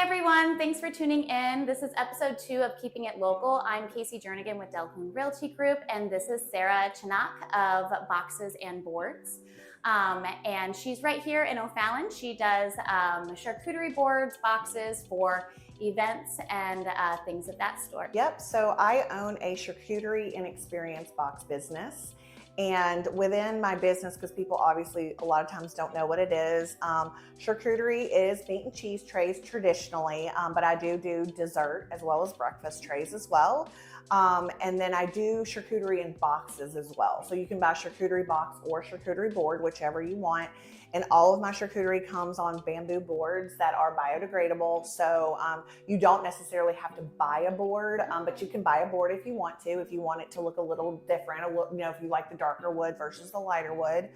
everyone. Thanks for tuning in. This is episode 2 of Keeping It Local. I'm Casey Jernigan with Delhoon Realty Group, and this is Sarah Chanak of Boxes and Boards. And she's right here in O'Fallon. She does charcuterie boards, boxes for events and things of that sort. Yep, so I own a charcuterie and experience box business. And within my business, because people obviously a lot of times don't know what it is, charcuterie is meat and cheese trays traditionally, but I do dessert as well as breakfast trays as well. And then I do charcuterie in boxes as well. So you can buy charcuterie box or charcuterie board, whichever you want. And all of my charcuterie comes on bamboo boards that are biodegradable. So you don't necessarily have to buy a board, but you can buy a board if you want it to look a little different, if you like the darker wood versus the lighter wood.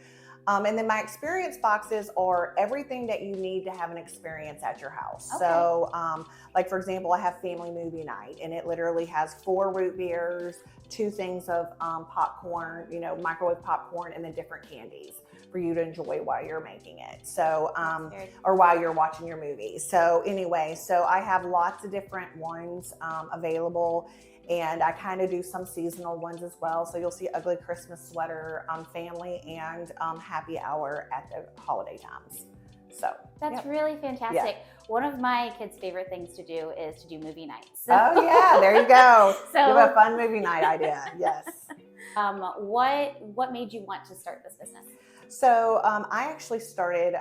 And then my experience boxes are everything that you need to have an experience at your house. Okay. So like for example, I have family movie night, and it literally has 4 root beers, 2 things of popcorn, microwave popcorn, and then different candies for you to enjoy while you're making it. So, or while you're watching your movie. So anyway, so I have lots of different ones available. And I kind of do some seasonal ones as well. So you'll see Ugly Christmas Sweater, family, and happy hour at the holiday times. So that's really fantastic. Yeah. One of my kids' favorite things to do is to do movie nights. So. Oh yeah, there you go. So you have a fun movie night idea. Yes. What made you want to start this business? So I actually started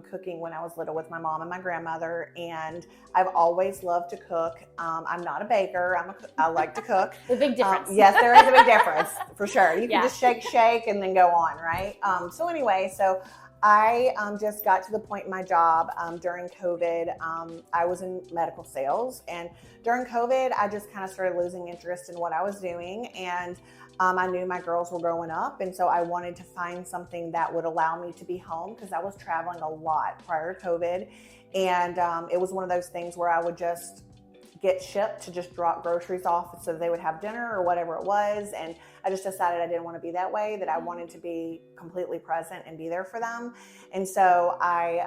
cooking when I was little with my mom and my grandmother, and I've always loved to cook. I'm not a baker. I like to cook. The big difference. Yes, there is a big difference for sure. You can just shake, and then go on, right? So anyway, so I just got to the point in my job during COVID. I was in medical sales, and during COVID, I just kind of started losing interest in what I was doing, and I knew my girls were growing up, and so I wanted to find something that would allow me to be home because I was traveling a lot prior to COVID, and it was one of those things where I would just get shipped to just drop groceries off so they would have dinner or whatever it was, and I just decided I didn't want to be that way, that I wanted to be completely present and be there for them. And so I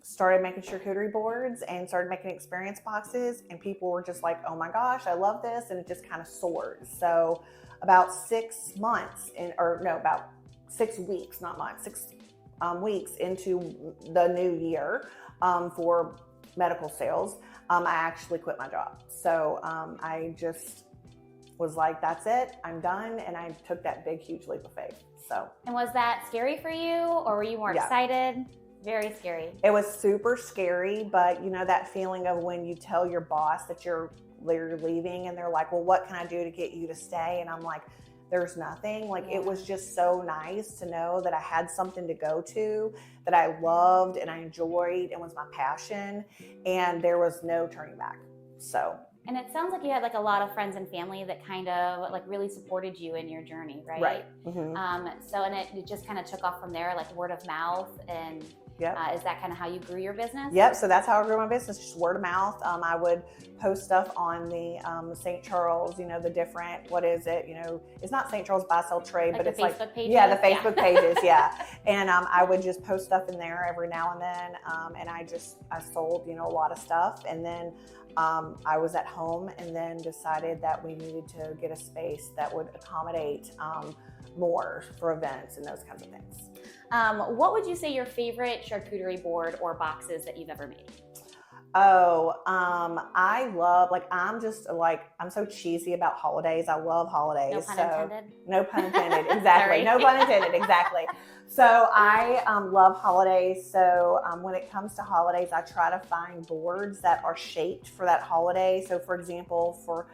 started making charcuterie boards and started making experience boxes, and people were just like, oh my gosh, I love this, and it just kind of soared. So about 6 months, about 6 weeks, not months, 6 weeks into the new year for medical sales, I actually quit my job. So I just was like, that's it, I'm done. And I took that big, huge leap of faith. So. And was that scary for you, or were you more excited? Very scary. It was super scary, but that feeling of when you tell your boss that you're leaving and they're like, well, what can I do to get you to stay? And I'm like, there's nothing. It was just so nice to know that I had something to go to that I loved and I enjoyed and was my passion, and there was no turning back. So. And it sounds like you had a lot of friends and family that kind of really supported you in your journey, right? Right. Mm-hmm. And it just kind of took off from there, word of mouth, and yep. Is that kind of how you grew your business? Yep. So that's how I grew my business, just word of mouth. I would post stuff on the St. Charles, the different, what is it? It's not St. Charles Buy Sell Trade, but it's Facebook pages? Yeah, the Facebook pages. Yeah. And I would just post stuff in there every now and then. And I sold, a lot of stuff. And then I was at home and then decided that we needed to get a space that would accommodate more for events and those kinds of things. What would you say your favorite charcuterie board or boxes that you've ever made? I love, I'm so cheesy about holidays. I love holidays. No pun intended? No pun intended, exactly. No pun intended, exactly. So I love holidays. So when it comes to holidays, I try to find boards that are shaped for that holiday. So for example, for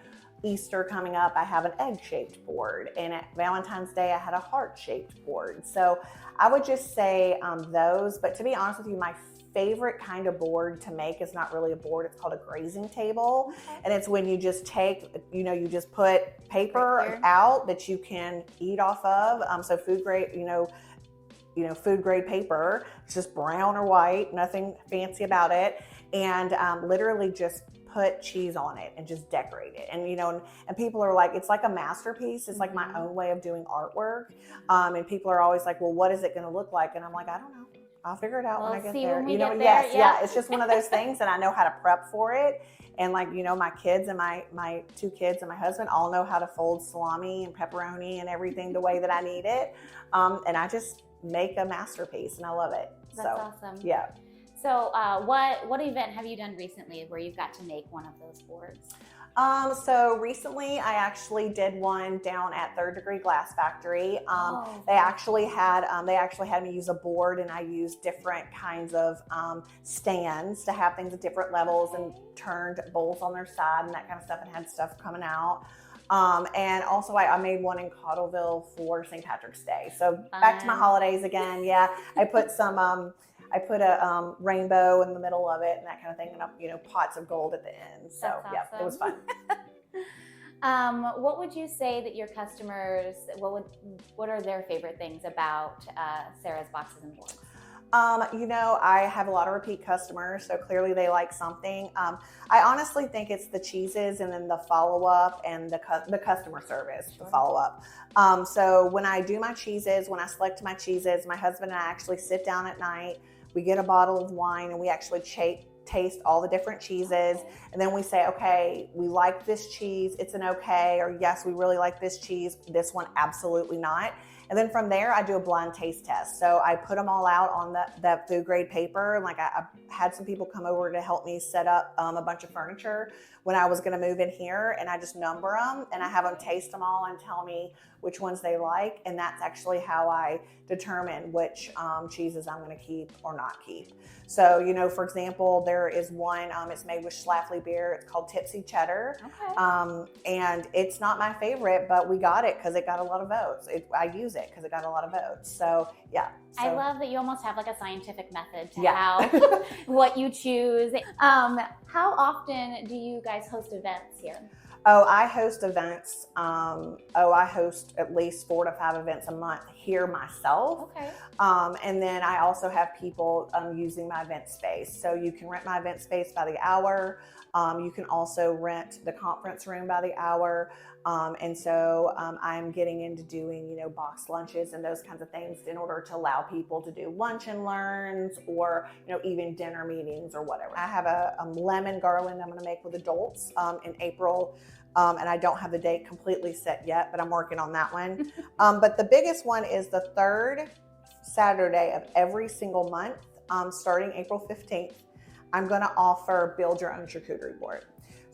Easter coming up, I have an egg-shaped board, and at Valentine's Day, I had a heart-shaped board. So I would just say those, but to be honest with you, my favorite kind of board to make is not really a board. It's called a grazing table. Okay. And it's when you just take, you just put paper out that you can eat off of. So food grade, food grade paper. It's just brown or white, nothing fancy about it. And literally just put cheese on it and just decorate it. And, and people are like, it's like a masterpiece. It's like my own way of doing artwork. And people are always like, well, what is it going to look like? And I'm like, I don't know. I'll figure it out when I We'll get see there. when we You know, get there, yes, yeah. yeah. It's just one of those things, and I know how to prep for it. And like, you know, my kids and my two kids and my husband all know how to fold salami and pepperoni and everything the way that I need it. And I just make a masterpiece, and I love it. That's So, awesome. yeah. So what event have you done recently where you've got to make one of those boards? So recently I actually did one down at Third Degree Glass Factory. They actually had me use a board, and I used different kinds of stands to have things at different levels, and turned bowls on their side and that kind of stuff, and had stuff coming out. And also I made one in Cottleville for St. Patrick's Day. So back to my holidays again. Yeah, I put I put a rainbow in the middle of it and that kind of thing, and you know, pots of gold at the end. So That's yeah, it was fun. What would you say that your customers, what are their favorite things about Sarah's Boxes and Boards? You know, I have a lot of repeat customers, so clearly they like something. I honestly think it's the cheeses, and then the follow-up, and the customer service, the follow-up. So when I do my cheeses, when I select my cheeses, my husband and I actually sit down at night, we get a bottle of wine, and we actually taste all the different cheeses, and then we say, okay, we like this cheese, it's an okay, or yes, we really like this cheese, this one absolutely not. And then from there, I do a blind taste test. So I put them all out on that food grade paper. Like I had some people come over to help me set up a bunch of furniture when I was going to move in here, and I just number them, and I have them taste them all and tell me which ones they like. And that's actually how I determine which cheeses I'm going to keep or not keep. So, you know, for example, there is one, it's made with Schlafly beer. It's called Tipsy Cheddar. Okay. And it's not my favorite, but we got it because it got a lot of votes. I use it because it got a lot of votes. So, yeah. So. I love that you almost have like a scientific method to Yeah. how what you choose. How often do you guys host events here? Oh, I host events. I host at least 4 to 5 events a month here myself. Okay. And then I also have people using my event space. So you can rent my event space by the hour. You can also rent the conference room by the hour. And so I'm getting into doing, you know, box lunches and those kinds of things in order to allow people to do lunch and learns, or, you know, even dinner meetings or whatever. I have a lemon garland I'm going to make with adults in April. And I don't have the date completely set yet, but I'm working on that one. But the biggest one is the 3rd Saturday of every single month, starting April 15th. I'm going to offer build your own charcuterie board.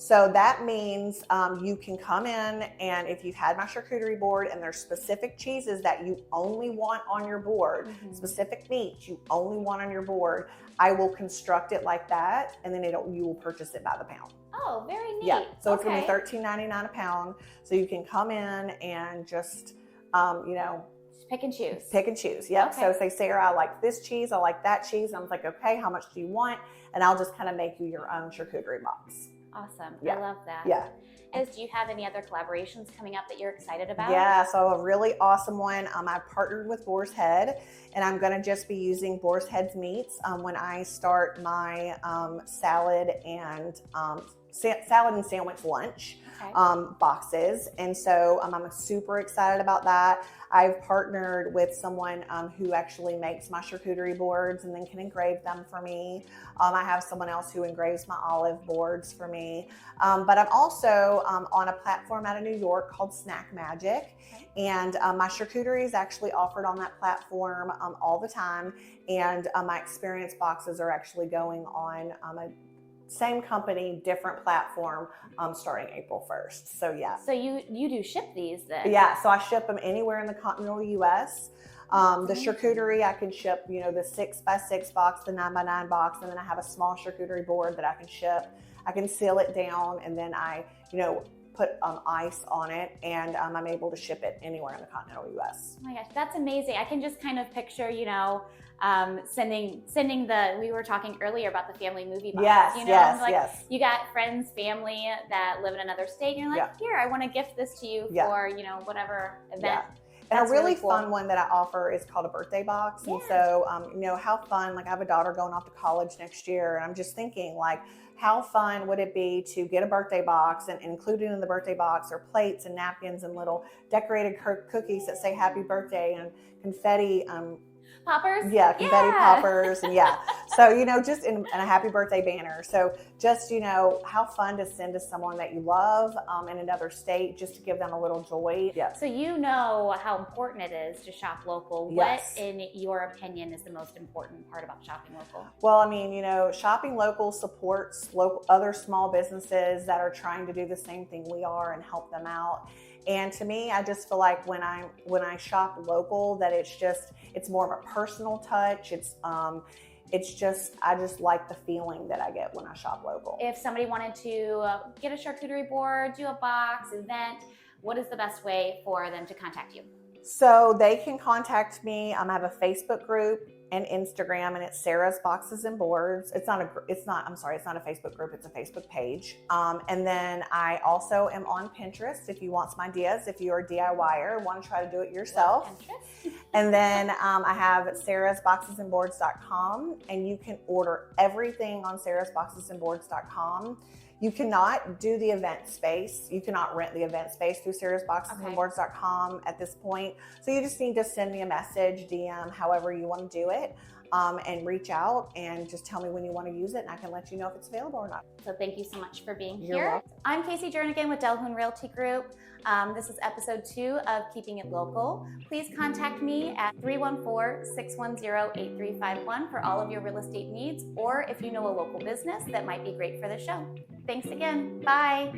So that means you can come in, and if you've had my charcuterie board and there's specific cheeses that you only want on your board, specific meats you only want on your board, I will construct it like that, and then you will purchase it by the pound. Oh, very neat. Yeah, so it's okay. going to be $13.99 a pound. So you can come in and just, you know, pick and choose. Pick and choose, yep. Okay. So say, Sarah, I like this cheese, I like that cheese. And I was like, okay, how much do you want? And I'll just kind of make you your own charcuterie box. Awesome. Yeah. I love that. Yeah. Do you have any other collaborations coming up that you're excited about? Yeah, so a really awesome one. I partnered with Boar's Head, and I'm going to just be using Boar's Head's meats when I start my salad and sandwich lunch. Okay. Boxes. And so I'm super excited about that. I've partnered with someone who actually makes my charcuterie boards and then can engrave them for me. I have someone else who engraves my olive boards for me. But I'm also on a platform out of New York called Snack Magic. And my charcuterie is actually offered on that platform all the time. And my experience boxes are actually going on a same company, different platform, starting April 1st. So yeah. So you do ship these then? Yeah. So I ship them anywhere in the continental U.S. The charcuterie I can ship, you know, the 6x6 box, the 9x9 box, and then I have a small charcuterie board that I can ship. I can seal it down, and then I, you know, put ice on it, and I'm able to ship it anywhere in the continental U.S. Oh my gosh, that's amazing. I can just kind of picture, you know, sending we were talking earlier about the family movie box. Yes, you know, yes, like yes. You got friends, family that live in another state, and you're like, here, I want to gift this to you for, you know, whatever event. Yeah. And a really cool. fun one that I offer is called a birthday box. Yeah. And so, you know, how fun, like I have a daughter going off to college next year, and I'm just thinking, like, how fun would it be to get a birthday box and included in the birthday box are plates and napkins and little decorated cookies that say happy birthday and confetti Poppers? Yeah, confetti Yeah. poppers, and yeah. So, just in a happy birthday banner. So just, how fun to send to someone that you love in another state, just to give them a little joy. Yes. So you know how important it is to shop local. Yes. What, in your opinion, is the most important part about shopping local? Well, I mean, shopping local supports local other small businesses that are trying to do the same thing we are and help them out. And to me, I just feel like when I shop local, that it's more of a personal touch. I just like the feeling that I get when I shop local. If somebody wanted to get a charcuterie board, do a box, event, what is the best way for them to contact you? So they can contact me. I have a Facebook group and Instagram, and it's Sarah's Boxes and Boards. It's not a Facebook group. It's a Facebook page. And then I also am on Pinterest if you want some ideas, if you're a DIYer, want to try to do it yourself. And then I have sarahsboxesandboards.com, and you can order everything on sarahsboxesandboards.com. You cannot do the event space. You cannot rent the event space through sarahsboxesandboards.com at this point. So you just need to send me a message, DM, however you want to do it, and reach out and just tell me when you want to use it, and I can let you know if it's available or not. So thank you so much for being You're here. welcome. I'm Casey Jernigan with Delhoon Realty Group. This is episode 2 of Keeping It Local. Please contact me at 314-610-8351 for all of your real estate needs, or if you know a local business that might be great for the show. Thanks again. Bye.